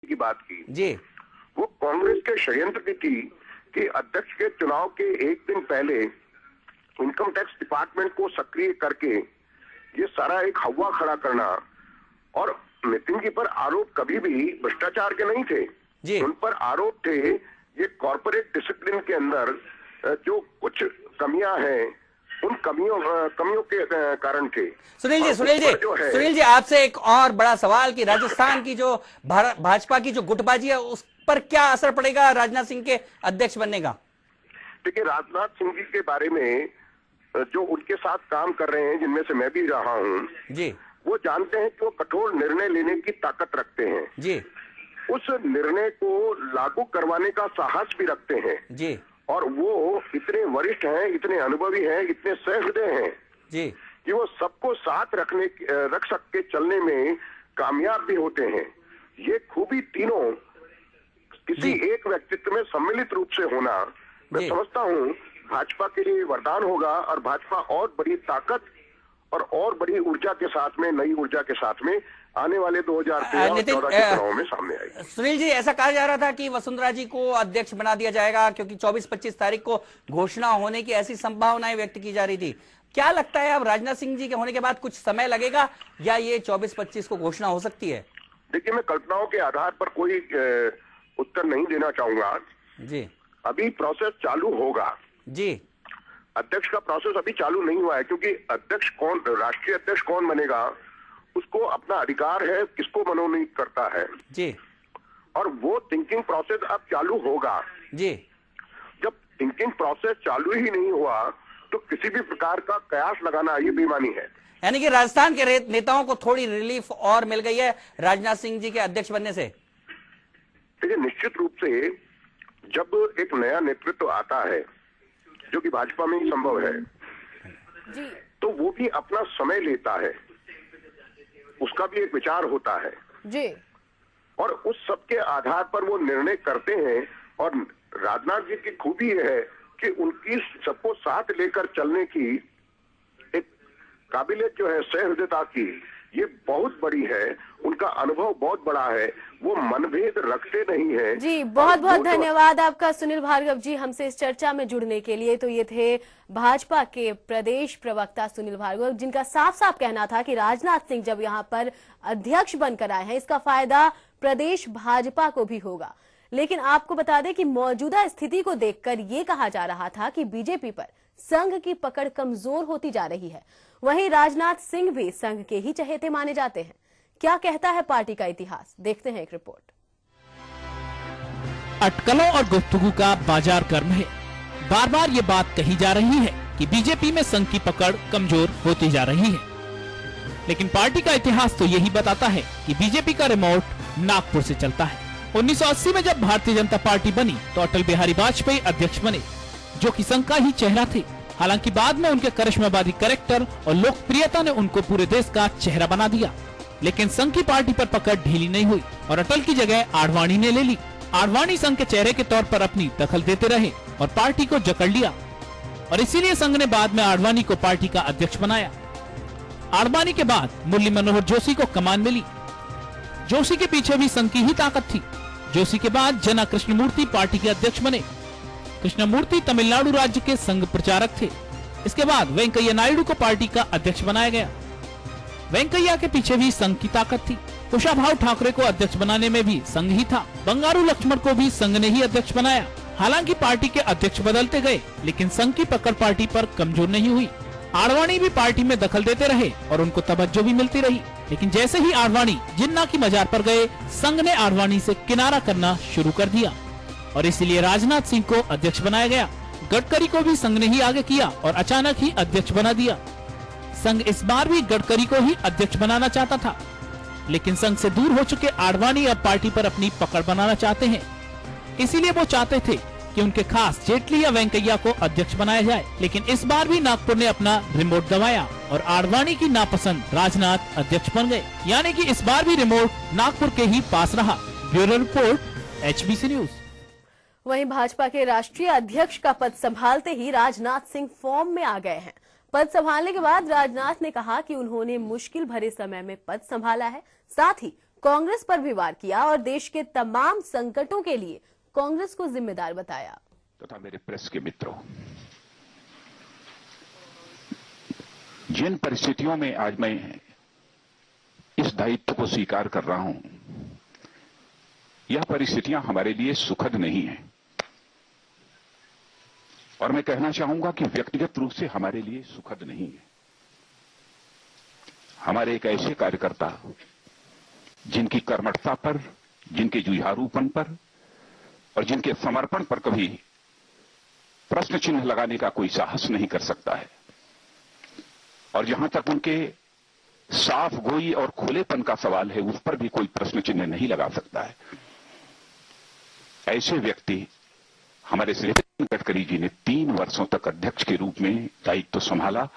की बात की जी, वो कांग्रेस के षड्यंत्र की थी कि अध्यक्ष के चुनाव के एक दिन पहले इनकम टैक्स डिपार्टमेंट को सक्रिय करके ये सारा एक हवा खड़ा करना। और नितिन जी पर आरोप कभी भी भ्रष्टाचार के नहीं थे जी। उन पर आरोप थे ये कॉर्पोरेट डिसिप्लिन के अंदर जो कुछ कमियां हैं उन कमियों के कारण थे। सुनील जी आपसे एक और बड़ा सवाल कि राजस्थान की जो भाजपा की जो गुटबाजी है उस पर क्या असर पड़ेगा राजनाथ सिंह के अध्यक्ष बनने का? देखिए, राजनाथ सिंह जी के बारे में जो उनके साथ काम कर रहे हैं, जिनमें से मैं भी रहा हूं जी, वो जानते हैं कि वो कठोर निर्णय लेने की ताकत रखते हैं जी, उस निर्णय को लागू करवाने का साहस भी रखते हैं जी, और वो इतने वरिष्ठ हैं, इतने अनुभवी हैं, इतने सहृदय हैं जी, कि वो सबको साथ रख सक के चलने में कामयाब भी होते हैं। ये खूबी तीनों किसी एक व्यक्तित्व में सम्मिलित रूप से होना, मैं समझता हूं भाजपा के लिए वरदान होगा और भाजपा और बड़ी ताकत और बड़ी ऊर्जा के साथ में, नई ऊर्जा के साथ में आने वाले 2013 और 2014 के चुनाव में सामने आएगी। सुनील जी, ऐसा कहा जा रहा था कि वसुंधरा जी को अध्यक्ष बना दिया जाएगा क्योंकि 24-25 तारीख को घोषणा होने की ऐसी संभावनाएं व्यक्त की जा रही थी। क्या लगता है अब राजनाथ सिंह जी के होने के बाद कुछ समय लगेगा या ये 24-25 को घोषणा हो सकती है? देखिए, मैं कल्पनाओं के आधार पर कोई उत्तर नहीं देना चाहूंगा जी। अभी प्रोसेस चालू होगा जी। अध्यक्ष का प्रोसेस अभी चालू नहीं हुआ है क्योंकि अध्यक्ष कौन, राष्ट्रीय अध्यक्ष कौन बनेगा उसको अपना अधिकार है, किसको मनोनीत करता है जी, और वो थिंकिंग प्रोसेस अब चालू होगा जी। जब थिंकिंग प्रोसेस चालू ही नहीं हुआ तो किसी भी प्रकार का कयास लगाना ये बेईमानी है। यानी कि राजस्थान के नेताओं को थोड़ी रिलीफ और मिल गई है राजनाथ सिंह जी के अध्यक्ष बनने से। देखिए, निश्चित रूप से जब एक नया नेतृत्व आता है जो कि भाजपा में ही संभव है जी, तो वो भी अपना समय लेता है, उसका भी एक विचार होता है जी, और उस सब के आधार पर वो निर्णय करते हैं। और राजनाथ जी की खूबी यह है कि उनकी सबको साथ लेकर चलने की एक काबिलियत जो है, सहृदयता की, ये बहुत बड़ी है। उनका अनुभव बहुत बड़ा है, वो मनभेद रखते नहीं है। जी, बहुत बहुत धन्यवाद आपका सुनील भार्गव जी हमसे इस चर्चा में जुड़ने के लिए। तो ये थे भाजपा के प्रदेश प्रवक्ता सुनील भार्गव, जिनका साफ साफ कहना था कि राजनाथ सिंह जब यहाँ पर अध्यक्ष बनकर आए हैं इसका फायदा प्रदेश भाजपा को भी होगा। लेकिन आपको बता दें कि मौजूदा स्थिति को देखकर ये कहा जा रहा था कि बीजेपी पर संघ की पकड़ कमजोर होती जा रही है। वहीं राजनाथ सिंह भी संघ के ही चहेते माने जाते हैं। क्या कहता है पार्टी का इतिहास, देखते हैं एक रिपोर्ट। अटकलों और गुफ्तगू का बाजार गर्म है। बार बार ये बात कही जा रही है कि बीजेपी में संघ की पकड़ कमजोर होती जा रही है, लेकिन पार्टी का इतिहास तो यही बताता है कि बीजेपी का रिमोट नागपुर से चलता है। 1980 में जब भारतीय जनता पार्टी बनी तो अटल बिहारी वाजपेयी अध्यक्ष बने, जो कि संघ का ही चेहरा थे। हालांकि बाद में उनके करिश्मावादी कैरेक्टर और लोकप्रियता ने उनको पूरे देश का चेहरा बना दिया, लेकिन संघ की पार्टी पर पकड़ ढीली नहीं हुई और अटल की जगह आडवाणी ने ले ली। आडवाणी संघ के चेहरे के तौर पर अपनी दखल देते रहे और पार्टी को जकड़ लिया, और इसीलिए संघ ने बाद में आडवाणी को पार्टी का अध्यक्ष बनाया। आडवाणी के बाद मुरली मनोहर जोशी को कमान मिली। जोशी के पीछे भी संघ की ही ताकत थी। जोशी के बाद जना कृष्णमूर्ति पार्टी के अध्यक्ष बने। कृष्णमूर्ति तमिलनाडु राज्य के संघ प्रचारक थे। इसके बाद वेंकैया नायडू को पार्टी का अध्यक्ष बनाया गया। वेंकैया के पीछे भी संघ की ताकत थी। कुशाभाऊ ठाकरे को अध्यक्ष बनाने में भी संघ ही था। बंगारू लक्ष्मण को भी संघ ने ही अध्यक्ष बनाया। हालांकि पार्टी के अध्यक्ष बदलते गए, लेकिन संघ की पकड़ पार्टी पर कमजोर नहीं हुई। आडवाणी भी पार्टी में दखल देते रहे और उनको तवज्जो भी मिलती रही, लेकिन जैसे ही आडवाणी जिन्ना की मजार पर गए, संघ ने आडवाणी से किनारा करना शुरू कर दिया और इसलिए राजनाथ सिंह को अध्यक्ष बनाया गया। गडकरी को भी संघ ने ही आगे किया और अचानक ही अध्यक्ष बना दिया। संघ इस बार भी गडकरी को ही अध्यक्ष बनाना चाहता था, लेकिन संघ से दूर हो चुके आडवाणी अब पार्टी पर अपनी पकड़ बनाना चाहते हैं। इसीलिए वो चाहते थे कि उनके खास जेटली या वेंकैया को अध्यक्ष बनाया जाए, लेकिन इस बार भी नागपुर ने अपना रिमोट दबाया और आडवाणी की नापसंद राजनाथ अध्यक्ष बन गए। यानी कि इस बार भी रिमोट नागपुर के ही पास रहा। Bureau report, HBC news. वहीं भाजपा के राष्ट्रीय अध्यक्ष का पद संभालते ही राजनाथ सिंह फॉर्म में आ गए हैं। पद संभालने के बाद राजनाथ ने कहा कि उन्होंने मुश्किल भरे समय में पद संभाला है, साथ ही कांग्रेस पर भी वार किया और देश के तमाम संकटों के लिए कांग्रेस को जिम्मेदार बताया। तथा मेरे प्रेस के मित्रों, जिन परिस्थितियों में आज मैं इस दायित्व को स्वीकार कर रहा हूं, यह परिस्थितियां हमारे लिए सुखद नहीं है और मैं कहना चाहूंगा कि व्यक्तिगत रूप से हमारे लिए सुखद नहीं है। हमारे एक ऐसे कार्यकर्ता जिनकी कर्मठता पर, जिनके जुझारूपन पर और जिनके समर्पण पर कभी प्रश्न चिन्ह लगाने का कोई साहस नहीं कर सकता है, और जहां तक उनके साफ गोई और खुलेपन का सवाल है, उस पर भी कोई प्रश्न चिन्ह नहीं लगा सकता है। ऐसे व्यक्ति हमारे श्री नितिन गडकरी जी ने 3 वर्षों तक अध्यक्ष के रूप में दायित्व संभाला।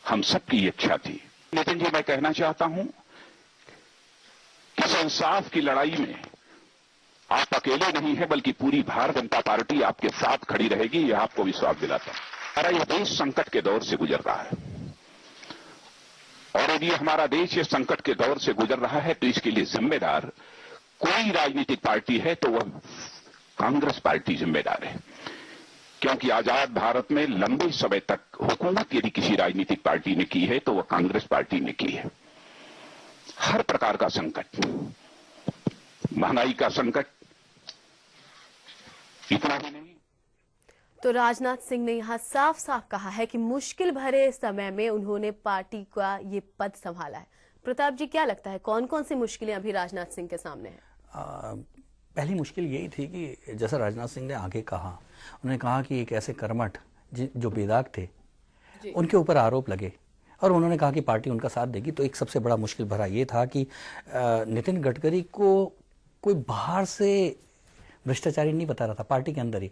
हम सबकी इच्छा थी। नितिन जी, मैं कहना चाहता हूं कि इस इंसाफ की लड़ाई में आप अकेले नहीं हैं, बल्कि पूरी भारतीय जनता पार्टी आपके साथ खड़ी रहेगी, यह आपको विश्वास दिलाता हूं। हमारा यह देश संकट के दौर से गुजर रहा है और यदि हमारा देश इस संकट के दौर से गुजर रहा है तो इसके लिए जिम्मेदार कोई राजनीतिक पार्टी है तो वह कांग्रेस पार्टी जिम्मेदार है, क्योंकि आजाद भारत में लंबे समय तक हुकूमत यदि किसी राजनीतिक पार्टी ने की है तो वह कांग्रेस पार्टी ने की है। हर प्रकार का संकट, महंगाई का संकट, इतना ही नहीं। तो राजनाथ सिंह ने यहां साफ साफ कहा है कि मुश्किल भरे समय में उन्होंने पार्टी का ये पद संभाला है। प्रताप जी, क्या लगता है कौन कौन सी मुश्किलें अभी राजनाथ सिंह के सामने हैं? पहली मुश्किल यही थी कि जैसा राजनाथ सिंह ने आगे कहा, उन्होंने कहा कि एक ऐसे कर्मठ जो बेदाग थे उनके ऊपर आरोप लगे और उन्होंने कहा कि पार्टी उनका साथ देगी। तो एक सबसे बड़ा मुश्किल भरा ये था कि नितिन गडकरी को कोई बाहर से भ्रष्टाचारी नहीं बता रहा था, पार्टी के अंदर ही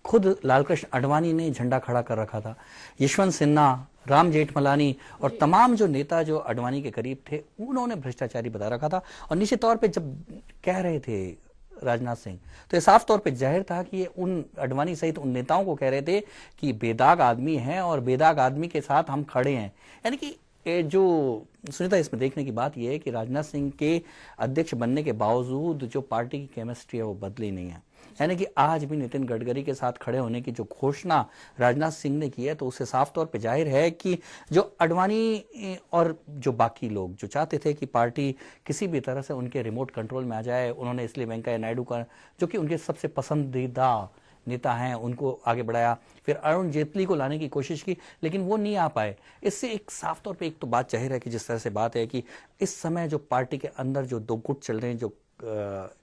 खुद लालकृष्ण आडवाणी ने झंडा खड़ा कर रखा था, यशवंत सिन्हा, राम जेठमलानी और तमाम जो नेता जो आडवाणी के करीब थे उन्होंने भ्रष्टाचारी बता रखा था। और निश्चित तौर पे जब कह रहे थे राजनाथ सिंह तो ये साफ तौर पे जाहिर था कि ये उन आडवाणी सहित उन नेताओं को कह रहे थे कि बेदाग आदमी है और बेदाग आदमी के साथ हम खड़े हैं। यानी कि जो सुनीता, इसमें देखने की बात यह है कि राजनाथ सिंह के अध्यक्ष बनने के बावजूद जो पार्टी की केमिस्ट्री है वो बदली नहीं है। यानी कि आज भी नितिन गडकरी के साथ खड़े होने की जो घोषणा राजनाथ सिंह ने की है तो उससे साफ तौर पे जाहिर है कि जो आडवाणी और जो बाकी लोग जो चाहते थे कि पार्टी किसी भी तरह से उनके रिमोट कंट्रोल में आ जाए, उन्होंने इसलिए वेंकैया नायडू का, जो कि उनके सबसे पसंदीदा नेता हैं, उनको आगे बढ़ाया। फिर अरुण जेटली को लाने की कोशिश की लेकिन वो नहीं आ पाए। इससे एक साफ तौर पे एक तो बात जाहिर है कि जिस तरह से बात है कि इस समय जो पार्टी के अंदर जो दो गुट चल रहे हैं, जो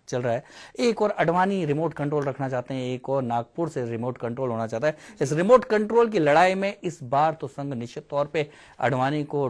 चल रहा है, एक और आडवाणी रिमोट कंट्रोल रखना चाहते हैं, एक और नागपुर से रिमोट कंट्रोल होना चाहता है। इस रिमोट कंट्रोल की लड़ाई में इस बार तो संघ निश्चित तौर पे आडवाणी को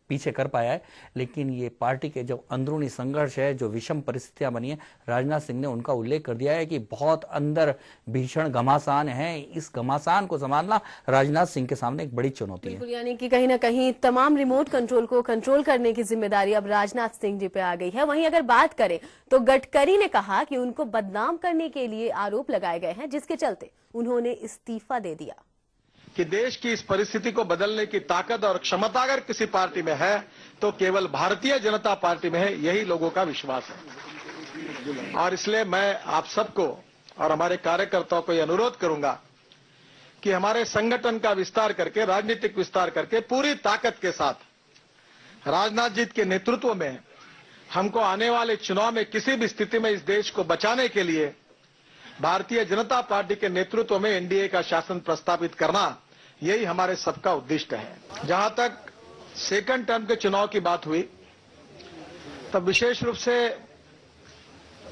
पीछे कर पाया है, लेकिन ये पार्टी के जो अंदरूनी संघर्ष है, जो विषम परिस्थितियां बनी है, राजनाथ सिंह ने उनका उल्लेख कर दिया है कि बहुत अंदर भीषण घमासान है। इस घमासान को संभालना राजनाथ सिंह के सामने एक बड़ी चुनौती है। यानी कि कहीं ना कहीं तमाम रिमोट कंट्रोल को कंट्रोल करने की जिम्मेदारी अब राजनाथ सिंह जी पे आ गई है। वहीं अगर बात करें तो गडकरी ने कहा कि उनको बदनाम करने के लिए आरोप लगाए गए हैं, जिसके चलते उन्होंने इस्तीफा दे दिया। कि देश की इस परिस्थिति को बदलने की ताकत और क्षमता अगर किसी पार्टी में है तो केवल भारतीय जनता पार्टी में है, यही लोगों का विश्वास है। और इसलिए मैं आप सबको और हमारे कार्यकर्ताओं को यह अनुरोध करूंगा कि हमारे संगठन का विस्तार करके, राजनीतिक विस्तार करके पूरी ताकत के साथ राजनाथ जी के नेतृत्व में हमको आने वाले चुनाव में किसी भी स्थिति में इस देश को बचाने के लिए भारतीय जनता पार्टी के नेतृत्व में एनडीए का शासन प्रस्तावित करना, यही हमारे सबका उद्देश्य है। जहां तक सेकंड टर्म के चुनाव की बात हुई तब विशेष रूप से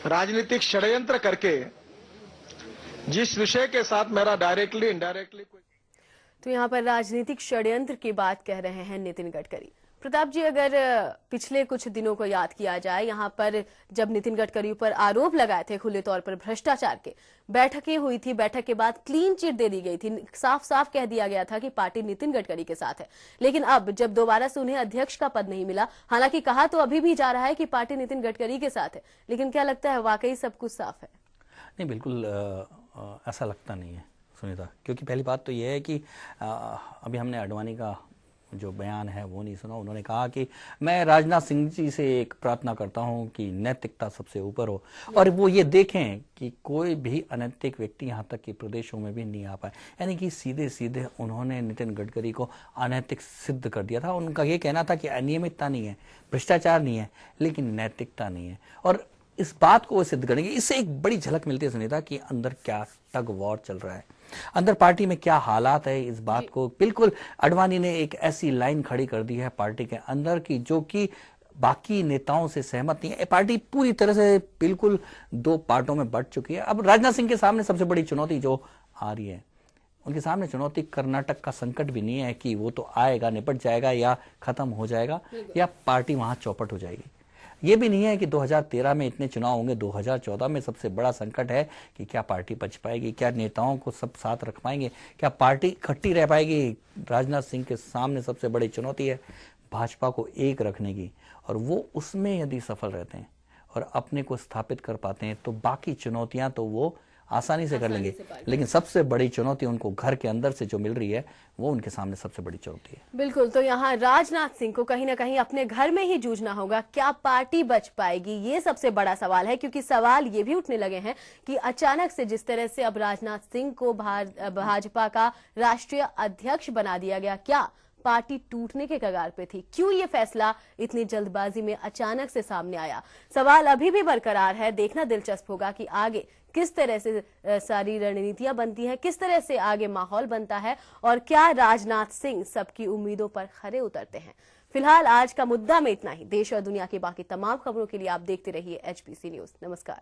राजनीतिक षड्यंत्र करके जिस विषय के साथ मेरा डायरेक्टली इनडायरेक्टली, तो यहाँ पर राजनीतिक षड्यंत्र की बात कह रहे हैं नितिन गडकरी। प्रताप जी, अगर पिछले कुछ दिनों को याद किया जाए, यहाँ पर जब नितिन गडकरी पर आरोप लगाए थे खुले तौर पर भ्रष्टाचार के, बैठकें हुई थी, बैठक के बाद क्लीन चिट दे दी गई थी, साफ साफ कह दिया गया था कि पार्टी नितिन गडकरी के साथ है। लेकिन अब जब दोबारा से उन्हें अध्यक्ष का पद नहीं मिला, हालांकि कहा तो अभी भी जा रहा है कि पार्टी नितिन गडकरी के साथ है, लेकिन क्या लगता है वाकई सब कुछ साफ है? नहीं, बिल्कुल ऐसा लगता नहीं है सुनीता, क्योंकि पहली बात तो यह है कि अभी हमने आडवाणी का जो बयान है वो नहीं सुना। उन्होंने कहा कि मैं राजनाथ सिंह जी से एक प्रार्थना करता हूं कि नैतिकता सबसे ऊपर हो और वो ये देखें कि कोई भी अनैतिक व्यक्ति यहां तक कि प्रदेशों में भी नहीं आ पाए। यानी कि सीधे सीधे उन्होंने नितिन गडकरी को अनैतिक सिद्ध कर दिया था। उनका ये कहना था कि अनियमितता नहीं है, भ्रष्टाचार नहीं है, लेकिन नैतिकता नहीं है। और इस बात को वो सिद्ध करेंगे। इससे एक बड़ी झलक मिलती है सुनीता कि अंदर क्या टग वॉर चल रहा है, अंदर पार्टी में क्या हालात है। इस बात को बिल्कुल अडवाणी ने एक ऐसी लाइन खड़ी कर दी है पार्टी के अंदर की जो कि बाकी नेताओं से सहमत नहीं है। पार्टी पूरी तरह से बिल्कुल दो पार्टों में बंट चुकी है। अब राजनाथ सिंह के सामने सबसे बड़ी चुनौती जो आ रही है, उनके सामने चुनौती कर्नाटक का संकट भी नहीं है कि वो तो आएगा, निपट जाएगा या खत्म हो जाएगा या पार्टी वहां चौपट हो जाएगी। ये भी नहीं है कि 2013 में इतने चुनाव होंगे, 2014 में सबसे बड़ा संकट है कि क्या पार्टी बच पाएगी, क्या नेताओं को सब साथ रख पाएंगे, क्या पार्टी इकट्ठी रह पाएगी। राजनाथ सिंह के सामने सबसे बड़ी चुनौती है भाजपा को एक रखने की, और वो उसमें यदि सफल रहते हैं और अपने को स्थापित कर पाते हैं तो बाकी चुनौतियां तो वो आसानी से कर लेंगे। लेकिन सबसे बड़ी चुनौती उनको घर के अंदर से जो मिल रही है वो उनके सामने सबसे बड़ी चुनौती है। बिल्कुल, तो यहाँ राजनाथ सिंह को कहीं ना कहीं अपने घर में ही जूझना होगा। क्या पार्टी बच पाएगी, ये सबसे बड़ा सवाल है, क्योंकि सवाल ये भी उठने लगे हैं कि अचानक से जिस तरह से अब राजनाथ सिंह को भाजपा का राष्ट्रीय अध्यक्ष बना दिया गया, क्या पार्टी टूटने के कगार पे थी? क्यों ये फैसला इतनी जल्दबाजी में अचानक से सामने आया? सवाल अभी भी बरकरार है। देखना दिलचस्प होगा कि आगे किस तरह से सारी रणनीतियां बनती हैं, किस तरह से आगे माहौल बनता है और क्या राजनाथ सिंह सबकी उम्मीदों पर खरे उतरते हैं। फिलहाल आज का मुद्दा में इतना ही। देश और दुनिया की बाकी तमाम खबरों के लिए आप देखते रहिए HBC न्यूज। नमस्कार।